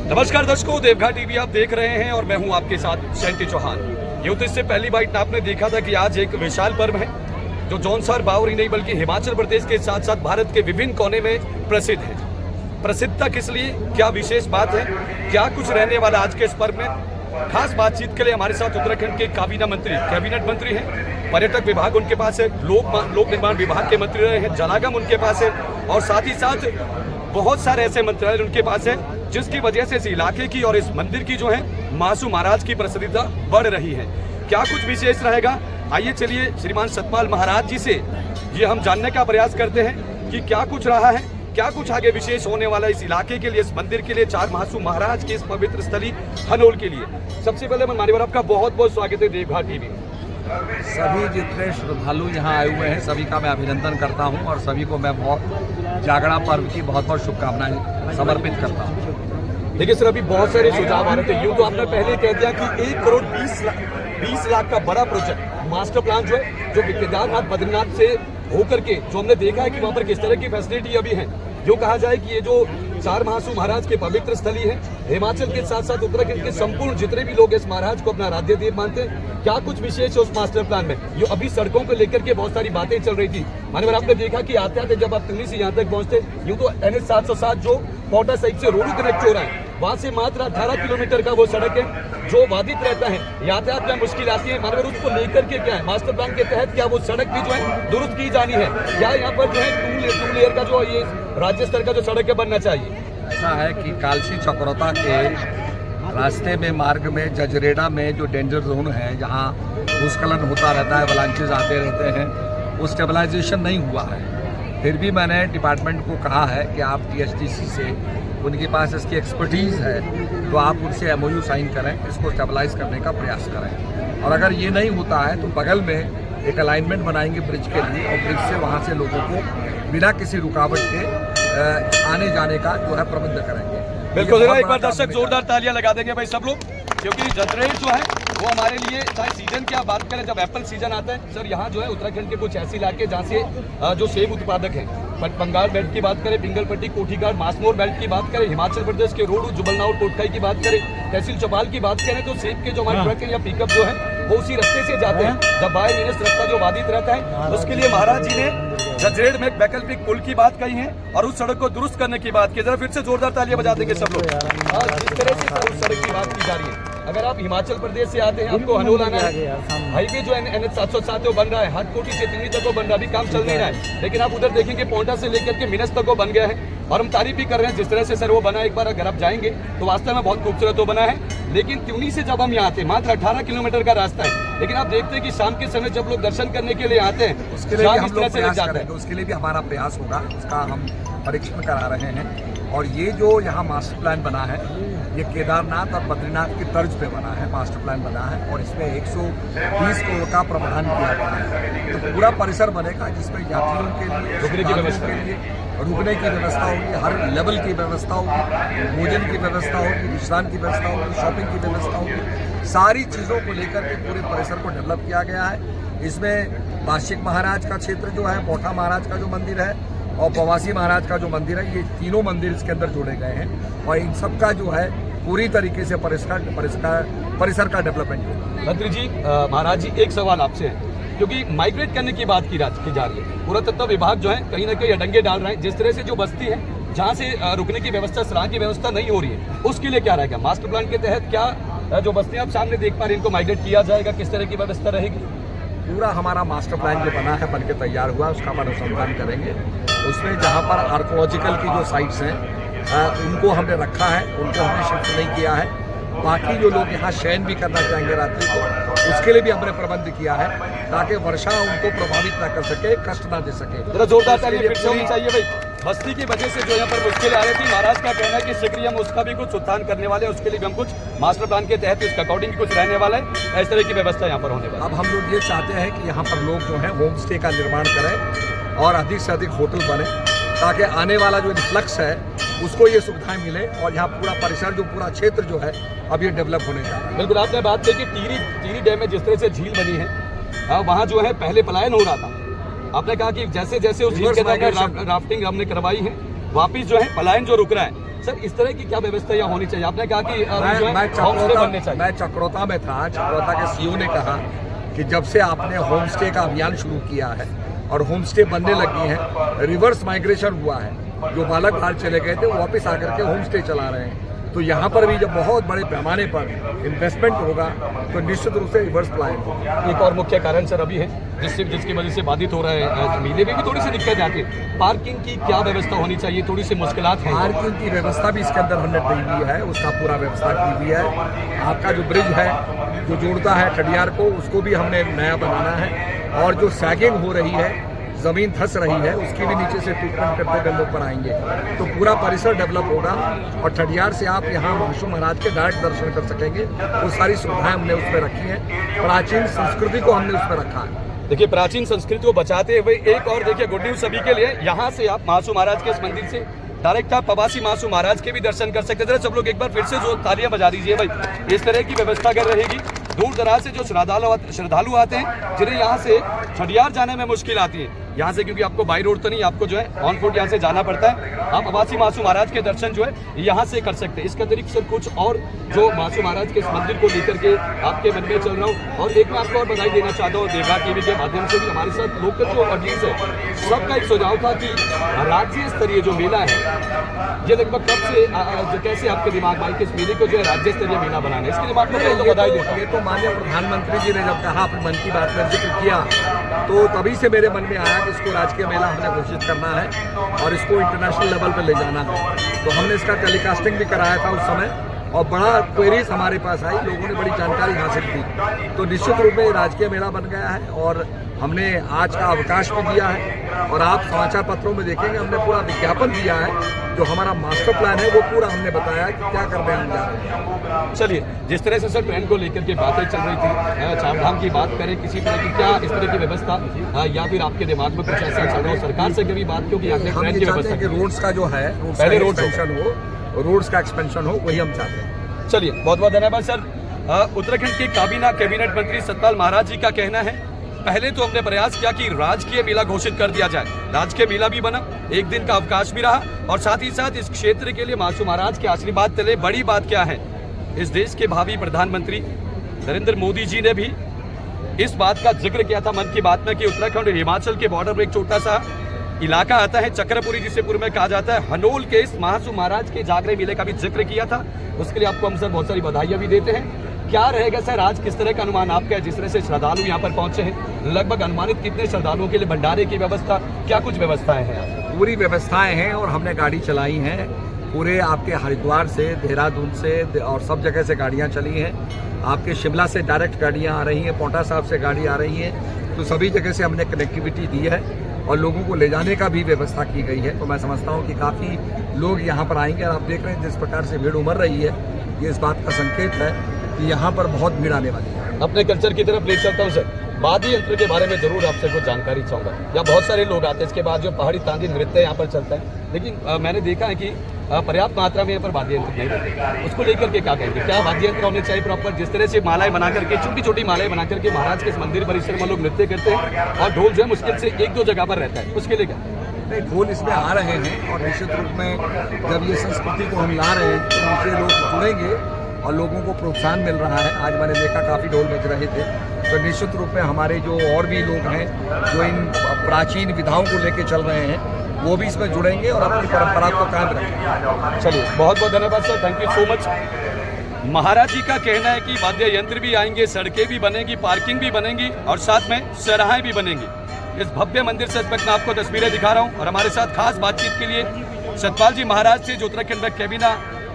नमस्कार दर्शकों, देवघा टीवी आप देख रहे हैं और मैं हूं आपके साथ शैंटी चौहान। ये तो इससे पहली बाइट आपने देखा था कि आज एक विशाल पर्व है जो जौनसार बावरी नहीं बल्कि हिमाचल प्रदेश के साथ साथ भारत के विभिन्न कोने में प्रसिद्ध है। प्रसिद्धता किस लिए, क्या विशेष बात है, क्या कुछ रहने वाला आज के इस पर्व में। खास बातचीत के लिए हमारे साथ उत्तराखंड के कैबिनेट मंत्री हैं, पर्यटक विभाग उनके पास है, लोक निर्माण विभाग के मंत्री रहे हैं, जलागम उनके पास है और साथ ही साथ बहुत सारे ऐसे मंत्रालय उनके पास है जिसकी वजह से इस इलाके की और इस मंदिर की जो है महासू महाराज की प्रसिद्धता बढ़ रही है। क्या कुछ विशेष रहेगा, आइए चलिए श्रीमान सतपाल महाराज जी से ये हम जानने का प्रयास करते हैं कि क्या कुछ रहा है, क्या कुछ आगे विशेष होने वाला इस इलाके के लिए, इस मंदिर के लिए, चार महासू महाराज के इस पवित्र स्थली हनोल के लिए। सबसे पहले मैं मान्यवर आपका बहुत बहुत स्वागत है देवघा टीवी। सभी जितने श्रद्धालु यहाँ आए हुए हैं सभी का मैं अभिनंदन करता हूँ और सभी को मैं बहुत जागरा पर्व की बहुत बहुत शुभकामनाएं समर्पित करता हूँ। देखिए सर, अभी बहुत सारे सुझाव आ रहे थे, यूँ तो आपने पहले कह दिया कि 1 करोड़ 20 लाख का बड़ा प्रोजेक्ट मास्टर प्लान जो है, जो केदारनाथ बद्रीनाथ से होकर के जो हमने देखा है कि वहाँ पर किस तरह की फैसिलिटी अभी है। जो कहा जाए कि ये जो चार महासू महाराज के पवित्र स्थली है, हिमाचल के साथ साथ उत्तराखंड के संपूर्ण जितने भी लोग इस महाराज को अपना आराध्य देव मानते हैं, क्या कुछ विशेष है उस मास्टर प्लान में। ये अभी सड़कों को लेकर के बहुत सारी बातें चल रही थी, मान्यवर आपने देखा कि आते आते जब आप दिल्ली से यहाँ तक पहुँचते, यूँ तो NH 707 जो कोटा साइड से रोडू कनेक्ट हो रहा है, वहाँ से मात्र 18 किलोमीटर का वो सड़क है जो बाधित रहता है, यातायात में मुश्किल आती है। मानवर उसको लेकर के क्या है, मास्टर प्लान के तहत क्या वो सड़क भी जो है दुरुस्त की जानी है, क्या यहाँ पर जो है टू लेयर का जो ये राज्य स्तर का जो सड़क है बनना चाहिए। ऐसा है कि कालसी चक्रोता के रास्ते में मार्ग में जजरेड़ा में जो डेंजर जोन है जहाँ भूस्खलन होता रहता है, अवलांचेज आते रहते हैं, वो स्टेबलाइजेशन नहीं हुआ है। फिर भी मैंने डिपार्टमेंट को कहा है कि आप TSTC से, उनके पास इसकी एक्सपर्टीज़ है तो आप उनसे MOU साइन करें, इसको स्टेबलाइज करने का प्रयास करें। और अगर ये नहीं होता है तो बगल में एक अलाइनमेंट बनाएंगे ब्रिज के लिए और ब्रिज से वहाँ से लोगों को बिना किसी रुकावट के आने जाने का जो है प्रबंध करेंगे। बिल्कुल, एक बार दर्शक जोरदार तालियां लगा देंगे भाई सब लोग, क्योंकि जजरेड़ जो है वो हमारे लिए, चाहे सीजन की आप बात करें, जब एप्पल सीजन आता है सर, यहाँ जो है उत्तराखंड के कुछ ऐसे इलाके जहाँ से जो सेब उत्पादक हैं, बंगाल बेल्ट की बात करें, पिंगलपट्टी, कोठीघाट, मासमोर बेल्ट की बात करें, हिमाचल प्रदेश के रोडू, जुबलनाउर, कोटखाई की बात करें, तहसील चौपाल की बात करें, तो सेब के जो हमारे ट्रक है या पिकअप जो है वो उसी रास्ते से जाते हैं। जब बाय मीनस रास्ता जो बाधित रहता है, उसके लिए महाराज जी ने जजरेड़ में एक वैकल्पिक पुल की बात कही है और उस सड़क को दुरुस्त करने की बात की। जरा फिर से जोरदार तालियां बजा देंगे सब लोग। जिस तरह से उस सड़क की बात की जा रही है, अगर आप हिमाचल प्रदेश से आते हैं, आपको हनोल आना है, हाईवे जो NH 707 वो बन रहा है, हाटकोटी से तिंगी तक वो बन रहा है, अभी काम चल नहीं रहा है, लेकिन आप उधर देखेंगे पोंटा से लेकर के मिनस तक वो बन गया है और हम तारीफ भी कर रहे हैं जिस तरह से सर वो बना। एक बार अगर आप जाएंगे तो वास्तव में बहुत खूबसूरत वो बना है। लेकिन त्यूनी से जब हम यहाँ आते हैं, मात्र 18 किलोमीटर का रास्ता है, लेकिन आप देखते हैं कि शाम के समय जब लोग दर्शन करने के लिए आते हैं, उसके लिए भी हम लोग प्रयास करेंगे, उसके लिए भी हमारा प्रयास होगा, उसका हम परीक्षण करा रहे हैं। और ये जो यहाँ मास्टर प्लान बना है, ये केदारनाथ और बद्रीनाथ की तर्ज पे बना है, मास्टर प्लान बना है और इसमें 120 करोड़ का प्रावधान किया गया है। तो पूरा परिसर बनेगा जिसमें यात्रियों के लिए रुकने की व्यवस्था होगी, हर लेवल की व्यवस्था होगी, भोजन की व्यवस्था होगी, विश्राम की व्यवस्था होगी, शॉपिंग की व्यवस्था होगी। सारी चीज़ों को लेकर के पूरे परिसर को डेवलप किया गया है। इसमें वार्षिक महाराज का क्षेत्र जो है, पोठा महाराज का जो मंदिर है और प्रवासी महाराज का जो मंदिर है, ये तीनों मंदिर इसके अंदर जोड़े गए हैं और इन सब का जो है पूरी तरीके से परिसर का डेवलपमेंट होगा। मंत्री जी, महाराज जी, एक सवाल आपसे है, क्योंकि माइग्रेट करने की बात की जा रही है, पुरातत्व विभाग जो है कहीं ना कहीं अडंगे डाल रहे हैं, जिस तरह से जो बस्ती है जहाँ से रुकने की व्यवस्था, सराह की व्यवस्था नहीं हो रही है, उसके लिए क्या रहेगा मास्टर प्लान के तहत? क्या जो बस्तियाँ आप सामने देख पा रहे हैं इनको माइग्रेट किया जाएगा, किस तरह की व्यवस्था रहेगी? पूरा हमारा मास्टर प्लान जो बना है, बन के तैयार हुआ, उसका हम अनुसंधान करेंगे। उसमें जहाँ पर आर्कोलॉजिकल की जो साइट्स हैं उनको हमने रखा है, उनको हमने शिफ्ट नहीं किया है। बाकी जो लोग यहाँ शयन भी करना चाहेंगे रात्रि को, उसके लिए भी हमने प्रबंध किया है ताकि वर्षा उनको प्रभावित ना कर सके, कष्ट ना दे सके। जरा जोरदार तालियां फिर से होनी चाहिए भाई। बस्ती की वजह से जो यहाँ पर मुश्किल आ रही थी, महाराज का कहना है कि शीघ्र हम उसका भी कुछ उत्थान करने वाले हैं, उसके लिए भी हम कुछ मास्टर प्लान के तहत उसके अकॉर्डिंग कुछ रहने वाला है, इस तरह की व्यवस्था यहाँ पर होने वाली है। अब हम लोग ये चाहते हैं कि यहाँ पर लोग जो है होम स्टे का निर्माण करें और अधिक से अधिक होटल बने, ताकि आने वाला जो इन्फ्लक्स है उसको ये सुविधाएं मिले और यहाँ पूरा परिसर, जो पूरा क्षेत्र जो है अब ये डेवलप होने जा रहा है। बिल्कुल, आपने बात की कि टिहरी डैम में जिस तरह से झील बनी है, वहाँ जो है पहले पलायन हो रहा था, आपने कहा कि जैसे जैसे उस झील के अंदर राफ्टिंग हमने करवाई है, वापिस जो है पलायन जो रुक रहा है, सर इस तरह की क्या व्यवस्था यहाँ होनी चाहिए? आपने कहा कि होम स्टे बनने चाहिए। मैं चक्रोता में था, चक्रोता के सीईओ ने कहा कि जब से आपने होम स्टे का अभियान शुरू किया है और होम स्टे बनने लगी हैं, रिवर्स माइग्रेशन हुआ है, जो बालक बाहर चले गए थे वो वापस आकर के होम स्टे चला रहे हैं। तो यहाँ पर भी जब बहुत बड़े पैमाने पर इन्वेस्टमेंट होगा तो निश्चित रूप से रिवर्स प्लान होगा। एक और मुख्य कारण सर अभी है जिसकी वजह से बाधित हो रहे हैं, मेले में भी थोड़ी सी दिक्कत आती है। पार्किंग की क्या व्यवस्था होनी चाहिए? थोड़ी सी मुश्किलात हैं। पार्किंग की व्यवस्था भी इसके अंदर हमने दी हुई है, उसका पूरा व्यवस्था की हुई है। आपका जो ब्रिज है जो जोड़ता है खडियार को, उसको भी हमने नया बनाना है। और जो सैगिंग हो रही है, ज़मीन धंस रही है, उसकी भी नीचे से ट्रीटमेंट करते हुए लोग पर आएंगे तो पूरा परिसर डेवलप होगा और ठडियार से आप यहाँ महासू महाराज के डायरेक्ट दर्शन कर सकेंगे। वो सारी सुविधाएं हमने उसमें रखी हैं, प्राचीन संस्कृति को हमने उसमें रखा है। देखिए प्राचीन संस्कृति को बचाते हुए एक और देखिए गुड न्यूज सभी के लिए, यहाँ से आप महासू महाराज के इस मंदिर से डायरेक्ट आप प्रवासी महासू महाराज के भी दर्शन कर सकते थे। सब लोग एक बार फिर से जो तालियां बजा दीजिए भाई। इस तरह की व्यवस्था अगर रहेगी, दूर दराज से जो श्रद्धालु आते हैं जिन्हें यहाँ से ठडियार जाने में मुश्किल आती है, यहाँ से क्योंकि आपको बाई रोड तो नहीं, आपको जो है ऑन फुट यहाँ से जाना पड़ता है, आप प्रवासी महासू महाराज के दर्शन जो है यहाँ से कर सकते हैं। इसके अतिरिक्त सर कुछ और जो महासू महाराज के इस मंदिर को लेकर के आपके मन में चल रहा हूँ, और एक मैं आपको और बधाई देना चाहता हूँ, देवरा टीवी के माध्यम से भी हमारे साथ लोकल जो ऑडियंस है सबका एक सुझाव था कि राज्य स्तरीय जो मेला है ये लगभग कब से जो कैसे आपके दिमाग में कि इस मेले को जो है राज्य स्तरीय मेला बनाना है, इसके लिए आपको पहले तो बधाई देता हूं। ये तो माननीय प्रधानमंत्री जी ने जब कहा अपने मन की बात में जिक्र किया तो तभी से मेरे मन में आया कि इसको राजकीय मेला हमने घोषित करना है और इसको इंटरनेशनल लेवल पर ले जाना है। तो हमने इसका टेलीकास्टिंग भी कराया था उस समय और बड़ा क्वेरीज हमारे पास आई, लोगों ने बड़ी जानकारी हासिल की। तो निश्चित रूप में राजकीय मेला बन गया है और हमने आज का अवकाश भी दिया है और आप समाचार पत्रों में देखेंगे हमने पूरा विज्ञापन दिया है। जो हमारा मास्टर प्लान है वो पूरा हमने बताया कि क्या करने हम जा रहे हैं। चलिए जिस तरह से सर ट्रेन को लेकर के बातें चल रही थी, चारधाम की बात करें, किसी तरह की क्या इस तरह की व्यवस्था या फिर आपके दिमाग में कुछ ऐसा चल रहा हो सरकार से कभी बात क्योंकि हम ये चाहते हैं कि रोड्स का जो है पहले रोड एक्सपेंशन हो, रोड्स का एक्सपेंशन हो, वही हम चाहते हैं। चलिए बहुत बहुत धन्यवाद सर। उत्तराखंड के कैबिनेट मंत्री सतपाल महाराज जी का कहना है पहले तो हमने प्रयास किया कि राजकीय मेला घोषित कर दिया जाए, राजकीय मेला भी बना, एक दिन का अवकाश भी रहा और साथ ही साथ इस क्षेत्र के लिए महासू महाराज के आशीर्वाद तले बड़ी बात क्या है, इस देश के भावी प्रधानमंत्री नरेंद्र मोदी जी ने भी इस बात का जिक्र किया था मन की बात में कि उत्तराखंड और हिमाचल के बॉर्डर में एक छोटा सा इलाका आता है चक्रपुरी जिसे पूर्व में कहा जाता है, हनोल के इस महासू महाराज के जागरण मेले का भी जिक्र किया था। उसके लिए आपको हम सर बहुत सारी बधाइयां भी देते हैं। क्या रहेगा सर आज किस तरह का अनुमान आपका है, जिस तरह से श्रद्धालु यहाँ पर पहुंचे हैं, लगभग अनुमानित कितने श्रद्धालुओं के लिए भंडारे की व्यवस्था, क्या कुछ व्यवस्थाएं हैं? पूरी व्यवस्थाएं हैं और हमने गाड़ी चलाई हैं पूरे आपके हरिद्वार से, देहरादून से और सब जगह से गाड़ियां चली हैं। आपके शिमला से डायरेक्ट गाड़ियां आ रही हैं, पोंटा साहब से गाड़ी आ रही है, तो सभी जगह से हमने कनेक्टिविटी दी है और लोगों को ले जाने का भी व्यवस्था की गई है। तो मैं समझता हूँ कि काफ़ी लोग यहाँ पर आएंगे और आप देख रहे हैं जिस प्रकार से भीड़ उमड़ रही है, ये इस बात का संकेत है कि यहाँ पर बहुत भीड़ आने वाली है। अपने कल्चर की तरफ ले चलता हूँ सर, वाद्य यंत्र के बारे में जरूर आपसे कुछ जानकारी चाहूँगा। या बहुत सारे लोग आते हैं, इसके बाद जो पहाड़ी तांदी नृत्य यहाँ पर चलता है, लेकिन मैंने देखा है कि पर्याप्त मात्रा में यहाँ पर वाद्य यंत्र नहीं रहते, उसको लेकर के क्या कहेंगे? क्या वाद्य यंत्र होने चाहिए प्रॉपर, जिस तरह से मालाएं बना करके, छोटी छोटी मालाएं बना करके महाराज के इस मंदिर परिसर में लोग नृत्य करते हैं और ढोल जो है मुश्किल से एक दो जगह पर रहता है, उसके लिए क्या? नहीं, ढोल इसमें आ रहे हैं और निश्चित रूप में जब ये संस्कृति को हम ला रहे हैं तो उनसे लोग जुड़ेंगे और लोगों को प्रोत्साहन मिल रहा है। आज मैंने देखा काफ़ी ढोल बज रहे थे, तो निश्चित रूप में हमारे जो और भी लोग हैं जो इन प्राचीन विधाओं को लेके चल रहे हैं वो भी इसमें जुड़ेंगे और अपनी परंपरा को कायम रखेंगे। चलिए बहुत बहुत धन्यवाद sir, thank you so much. Maharaj ji का कहना है कि वाद्य यंत्र भी आएंगे, सड़कें भी बनेंगी, पार्किंग भी बनेंगी और साथ में सराहें भी बनेंगी। इस भव्य मंदिर से मैं आपको तस्वीरें दिखा रहा हूँ और हमारे साथ खास बातचीत के लिए सतपाल जी महाराज से जो उत्तराखंड में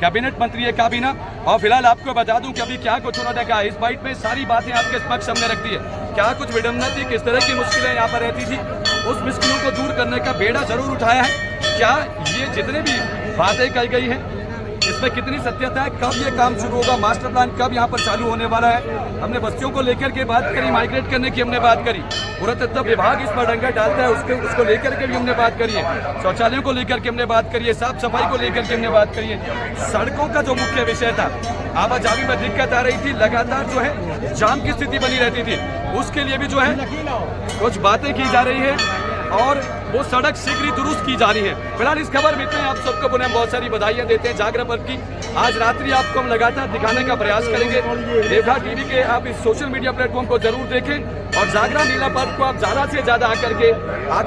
कैबिनेट मंत्री है काबीना। और फिलहाल आपको बता दूं कि अभी क्या कुछ उन्होंने कहा, इस बाइट में सारी बातें आपके समक्ष हमने रख दी है। क्या कुछ विडंबना थी, किस तरह की मुश्किलें यहाँ पर रहती थी, उस मुश्किलों को दूर करने का बेड़ा जरूर उठाया है। क्या ये जितने भी बातें कही गई हैं इसमें कितनी सत्यता है, कब ये काम शुरू होगा, मास्टर प्लान कब यहाँ पर चालू होने वाला है, हमने बस्तियों को लेकर के बात करी, माइग्रेट करने की हमने बात करी, पुरातत्व विभाग इस पर डंगा डालता है उसको लेकर के भी हमने बात करी है, शौचालयों को लेकर के हमने बात करी है, साफ सफाई को लेकर के हमने बात करी है। सड़कों का जो मुख्य विषय था, आवाजाही में दिक्कत आ रही थी, लगातार जो है जाम की स्थिति बनी रहती थी, उसके लिए भी जो है कुछ बातें की जा रही है और वो सड़क शीघ्र ही दुरुस्त की जा रही है। फिलहाल इस खबर में इतने, आप सबको पुनः बहुत सारी बधाइयां देते हैं जागरण पर्व की। आज रात्रि आपको हम लगातार दिखाने का प्रयास करेंगे। देवघर टीवी के आप इस सोशल मीडिया प्लेटफॉर्म को जरूर देखें और जागरण लीला पर्व को आप ज्यादा से ज्यादा आकर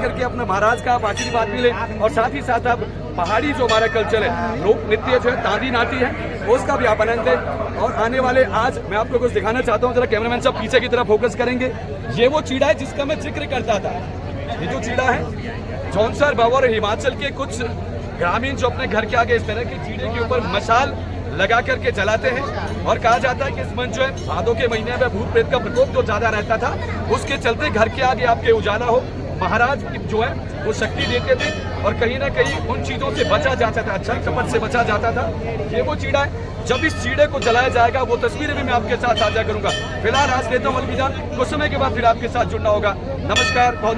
के अपने महाराज का आप आशीर्वाद भी लें और साथ ही साथ आप पहाड़ी जो हमारा कल्चर है, लोक नृत्य जो है, तांदी नाटी है, उसका भी आप आनंद लें। और आने वाले आज मैं आपको कुछ दिखाना चाहता हूँ, जरा कैमरामैन साहब पीछे की तरफ फोकस करेंगे। ये वो चीड़ा है जिसका मैं जिक्र करता था। ये जो चीड़ा है, जौनसर, बाबा और हिमाचल के कुछ ग्रामीण जो अपने घर के आगे इस तरह के चीड़े के ऊपर मशाल लगा करके जलाते हैं और कहा जाता है कि इस मन जो है भादों के महीने में भूत प्रेत का प्रकोप जो ज्यादा रहता था, उसके चलते घर के आगे आपके उजाला हो, महाराज जो है वो शक्ति देते थे और कहीं ना कहीं उन चीजों से बचा जाता था, अच्छा कपट से बचा जाता था। ये वो चीड़ा है। जब इस चीड़े को जलाया जाएगा वो तस्वीरें भी मैं आपके साथ साझा करूंगा। फिलहाल आज लेता हूं अलविदा, कुछ समय के बाद फिर आपके साथ जुड़ना होगा। नमस्कार, बहुत बहुत